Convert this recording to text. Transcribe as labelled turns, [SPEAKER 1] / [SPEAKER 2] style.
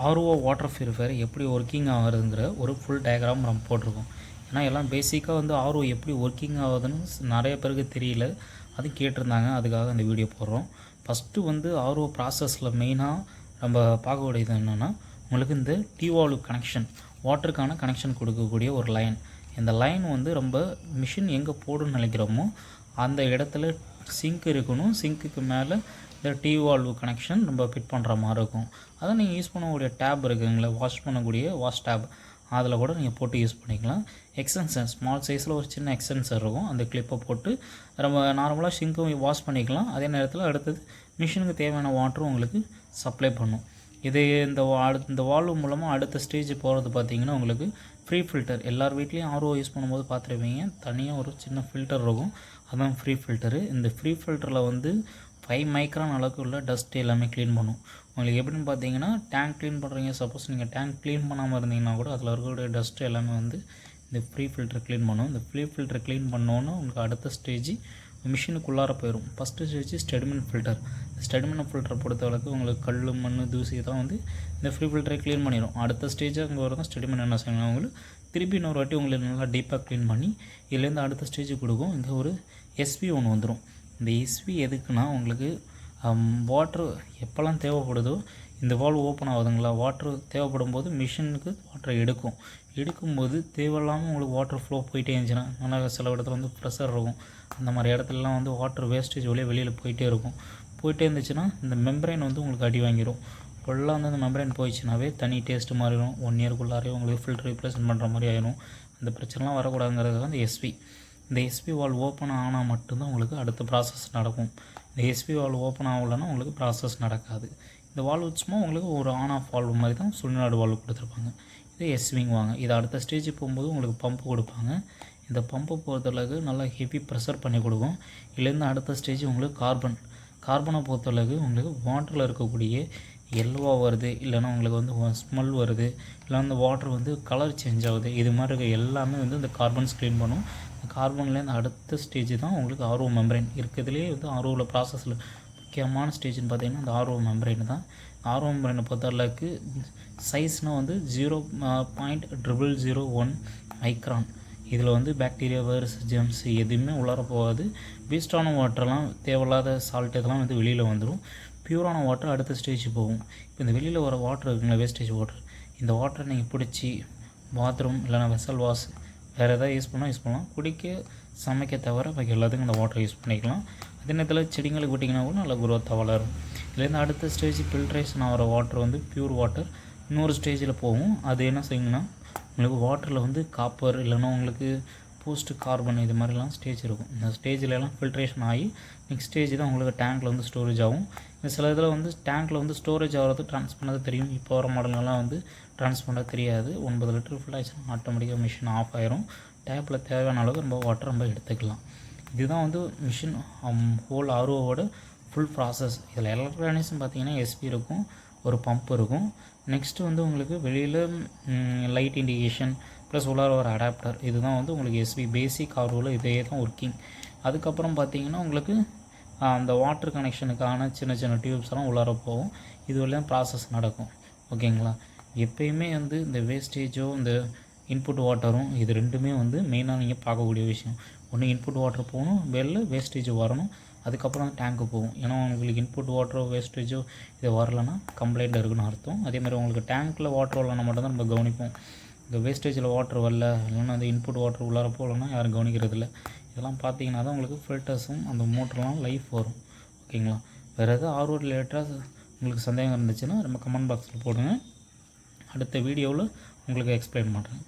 [SPEAKER 1] RO water purifier எப்படி working ஆகுதுங்கிற ஒரு full diagram நம்ம போட்டிருக்கோம். ஏன்னா எல்லாம் பேசிக்காக வந்து ஆர்ஓ எப்படி ஒர்க்கிங் ஆகுதுன்னு நிறைய பேருக்கு தெரியல, அது கேட்டிருந்தாங்க. அதுக்காக இந்த வீடியோ போடுறோம். ஃபஸ்ட்டு வந்து ஆர்ஓ ப்ராசஸில் மெயினாக நம்ம பார்க்கக்கூடியது என்னென்னா, உங்களுக்கு இந்த டிவால்வ் கனெக்ஷன், வாட்டருக்கான கனெக்ஷன் கொடுக்கக்கூடிய ஒரு லைன். இந்த லைன் வந்து ரொம்ப மிஷின் எங்கே போடுன்னு நினைக்கிறோமோ அந்த இடத்துல சிங்க் இருக்கணும். சிங்க்குக்கு மேலே இந்த டிவால்வ் கனெக்ஷன் நம்ம ஃபிட் பண்ணுற மாதிரி இருக்கும். அதை நீங்கள் யூஸ் பண்ணக்கூடிய டேப் இருக்குங்களா, வாஷ் பண்ணக்கூடிய வாஷ் டேப், அதில் கூட நீங்கள் போட்டு யூஸ் பண்ணிக்கலாம். எக்ஸ்டென்சர் ஸ்மால் சைஸில் ஒரு சின்ன எக்ஸ்டென்சர் இருக்கும், அந்த கிளிப்பை போட்டு நம்ம நார்மலாக சிங்க்கும் வாஷ் பண்ணிக்கலாம். அதே நேரத்தில் அடுத்தது மிஷினுக்கு தேவையான வாட்டரும் உங்களுக்கு சப்ளை பண்ணும். இது இந்த வால்வு மூலமாக அடுத்த ஸ்டேஜ் போகிறது பார்த்திங்கன்னா உங்களுக்கு ஃப்ரீ ஃபில்டர். எல்லார் வீட்லேயும் ஆர்ஓ யூஸ் பண்ணும்போது பார்த்துருப்பீங்க, தனியாக ஒரு சின்ன ஃபில்டர் இருக்கும், அதுதான் ஃப்ரீ ஃபில்டரு. இந்த ஃப்ரீ ஃபில்டரில் வந்து 5 மைக்ரான் அளவுக்கு உள்ள டஸ்ட் எல்லாமே க்ளீன் பண்ணும். உங்களுக்கு எப்படின்னு பார்த்தீங்கன்னா, டேங்க் க்ளீன் பண்ணுறீங்க, சப்போஸ் நீங்கள் டேங்க் க்ளீன் பண்ணாமல் இருந்தீங்கன்னா கூட அதில் இருக்கக்கூடிய டஸ்ட் எல்லாமே வந்து இந்த ஃப்ரீ ஃபில்டர் க்ளீன் பண்ணும். இந்த ஃப்ரீ ஃபில்டர் க்ளீன் பண்ணோன்னு உங்களுக்கு அடுத்த ஸ்டேஜ் மிஷினுக்குள்ளார போயிடும். First stage sediment filter. Sediment ஃபில்டரை பொறுத்தவரைக்கும் உங்களுக்கு கல், மண், தூசி தான் வந்து இந்த ஃப்ரீ ஃபில்டரை க்ளீன் பண்ணிடும். அடுத்த ஸ்டேஜாக அங்கே வரதான் ஸ்டெடிமெண்ட் என்ன செய்யணும், உங்களுக்கு திருப்பி இன்னொரு வாட்டி உங்களுக்கு நல்லா டீப்பாக க்ளீன் பண்ணி இதுலேருந்து அடுத்த ஸ்டேஜுக்கு கொடுக்கும். இங்கே ஒரு எஸ்வி ஒன்று வந்துடும். இந்த எஸ்வி எதுக்குன்னா, உங்களுக்கு வாட்ரு எப்போல்லாம் தேவைப்படுதோ, இந்த வால்வ் ஓப்பன் ஆகுதுங்களா, வாட்ரு தேவைப்படும் போது மிஷினுக்கு வாட்டரை எடுக்கும்போது தேவையில்லாமல் உங்களுக்கு வாட்டர் ஃப்ளோ போயிட்டே இருந்துச்சுன்னா, நல்லா சில இடத்துல வந்து ப்ரெஷர் இருக்கும், அந்த மாதிரி இடத்துலலாம் வந்து வாட்டர் வேஸ்டேஜ் வெளியில் போயிட்டே இருந்துச்சுன்னா இந்த மெம்பரைன் வந்து உங்களுக்கு அடி வாங்கிடும். ஃபுல்லாக வந்து அந்த மெம்பரைன் போயிடுச்சுனாவே தனி டேஸ்ட்டு மாறிடும். 1 இயர்க்குள்ளாரே உங்களுக்கு ஃபில்டர் ரீப்ளேஸ்மெண்ட் பண்ணுற மாதிரி ஆகிடும். அந்த பிரச்சனைலாம் வரக்கூடாதுங்கிறது வந்து எஸ்வி. இந்த எஸ்பி வால்வ் ஓப்பன் ஆனால் மட்டும்தான் உங்களுக்கு அடுத்த ப்ராசஸ் நடக்கும். இந்த எஸ்பி வால்வ் ஓப்பன் ஆகலைன்னா உங்களுக்கு ப்ராசஸ் நடக்காது. இந்த வால்வ் சும்மா உங்களுக்கு ஒரு ஆன் ஆஃப் வால்வ் மாதிரி தான் சுழிநாடு வால்வ் கொடுத்துருப்பாங்க. இதே எஸ்விங் வாங்க. இது அடுத்த ஸ்டேஜ் போகும்போது உங்களுக்கு பம்பு கொடுப்பாங்க. இந்த பம்பு பொறுத்தளவுக்கு நல்லா ஹெவி ப்ரெஷர் பண்ணி கொடுக்கும். இதுலேருந்து அடுத்த ஸ்டேஜ் உங்களுக்கு கார்பனை பொறுத்தளவுக்கு உங்களுக்கு வாட்டரில் இருக்கக்கூடிய எல்லோவாக வருது, இல்லைனா உங்களுக்கு வந்து ஸ்மெல் வருது, இல்லை அந்த வாட்டர் வந்து கலர் சேஞ்ச் ஆகுது, இது மாதிரி இருக்க எல்லாமே வந்து இந்த கார்பன்ஸ் க்ளீன் பண்ணும். கார்பன்லேருந்து அடுத்த ஸ்டேஜ் தான் உங்களுக்கு ஆர்ஓ மெம்பரைன். இருக்கிறதுலேயே வந்து ஆர்ஓவில் ப்ராசஸில் முக்கியமான ஸ்டேஜ்னு பார்த்தீங்கன்னா இந்த ஆர்ஓ மெம்பரைன் தான். ஆர்ஓ மெம்பரைனை பொறுத்தளவுக்கு சைஸ்னால் வந்து 0.001 மைக்ரான். இதில் வந்து பாக்டீரியா, வைரஸ், ஜெம்ஸ் எதுவுமே உள்ளார போகாது. வேஸ்டான வாட்டர்லாம், தேவையில்லாத சால்ட் இதெல்லாம் வந்து வெளியில் வந்துடும். பியூரான வாட்டர் அடுத்த ஸ்டேஜ் போகும். இப்போ இந்த வெளியில் வர வாட்டர் இருக்குங்களா, வேஸ்டேஜ் வாட்டர், இந்த வாட்டரை நீங்கள் பிடிச்சி பாத்ரூம் இல்லைனா வெசல் வாஷ் வேறு எதாவது யூஸ் பண்ணலாம். குடிக்க, சமைக்க தவிர பாக்கி எல்லாத்துக்கும் இந்த வாட்டரை யூஸ் பண்ணிக்கலாம். அதே நேரத்தில் செடிங்களுக்கு விட்டிங்கன்னா கூட நல்லா குரோத்தாக வளரும். இதுலேருந்து அடுத்த ஸ்டேஜ் ஃபில்ட்ரேஷன் ஆகிற வாட்டர் வந்து பியூர் வாட்டர் இன்னொரு ஸ்டேஜில் போகும். அது என்ன செய்யுங்கன்னா, உங்களுக்கு வாட்டரில் வந்து காப்பர் இல்லைன்னா உங்களுக்கு போஸ்ட் கார்பன் இது மாதிரிலாம் ஸ்டேஜ் இருக்கும். இந்த ஸ்டேஜிலலாம் ஃபில்ட்ரேஷன் ஆகி நெக்ஸ்ட் ஸ்டேஜ் தான் உங்களுக்கு டேங்க்கில் வந்து ஸ்டோரேஜ் ஆகும். சில இதில் வந்து டேங்க்கில் வந்து ஸ்டோரேஜ் ஆகிறது ட்ரான்ஸ் பண்ணது தெரியும். இப்போ வர மாடல்லாம் வந்து ட்ரான்ஸ் பண்ண தெரியாது. 9 லிட்டர் ஃபுல் ஆகிடுச்சுன்னா ஆட்டோமேட்டிக்காக மிஷின் ஆஃப் ஆயிரும். டேப்பில் தேவையான அளவுக்கு நம்ம வாட்டர் நம்ம எடுத்துக்கலாம். இதுதான் வந்து மிஷின் ஹோல் ஆர்ஓவோட ஃபுல் ப்ராசஸ். இதில் எலக்ட்ரானிக்ஸ்னு பார்த்தீங்கன்னா எஸ்பி இருக்கும், ஒரு பம்ப் இருக்கும். நெக்ஸ்ட்டு வந்து உங்களுக்கு வெளியில் லைட் இண்டிகேஷன் ப்ளஸ் உள்ளார ஒரு அடாப்டர். இதுதான் வந்து உங்களுக்கு எஸ்பி பேசிக் ஆர்ஓவில் இதே தான் ஒர்க்கிங். அதுக்கப்புறம் பார்த்தீங்கன்னா உங்களுக்கு அந்த வாட்டர் கனெக்ஷனுக்கான சின்ன சின்ன டியூப்ஸ் எல்லாம் உள்ளார போகும். இது வரையும் ப்ராசஸ் நடக்கும். ஓகேங்களா. எப்பயுமே வந்து இந்த வேஸ்டேஜோ இந்த இன்புட் வாட்டரும் இது ரெண்டுமே வந்து மெயினாக நீங்கள் பார்க்கக்கூடிய விஷயம். ஒன்று இன்புட் வாட்டர் போகணும், வெளில வேஸ்டேஜ் வரணும், அதுக்கப்புறம் டேங்க்கு போகும். ஏன்னா உங்களுக்கு இன்புட் வாட்டரோ வேஸ்டேஜோ இது வரலைன்னா கம்ப்ளைண்ட் இருக்குன்னு அர்த்தம். அதேமாதிரி உங்களுக்கு டேங்க்கில் வாட்டர் வரலன்னா மட்டும்தான் நம்ம கவனிப்போம். இந்த வேஸ்டேஜில் வாட்டர் வரல, இல்லைன்னா அந்த இன்புட் வாட்டர் உள்ளார போகலன்னா யாரும் கவனிக்கிறதில்ல. இதெல்லாம் பார்த்தீங்கன்னா தான் உங்களுக்கு ஃபில்டர்ஸும் அந்த மோட்டர்லாம் லைஃப் வரும். ஓகேங்களா. வேறு எதாவது ஆர்ஓ ரிலேட்டடாக உங்களுக்கு சந்தேகம் இருந்துச்சுன்னா நம்ம கமெண்ட் பாக்ஸில் போடுங்க. அடுத்த வீடியோவில் உங்களுக்கு எக்ஸ்பிளைன் பண்ணுறேன்.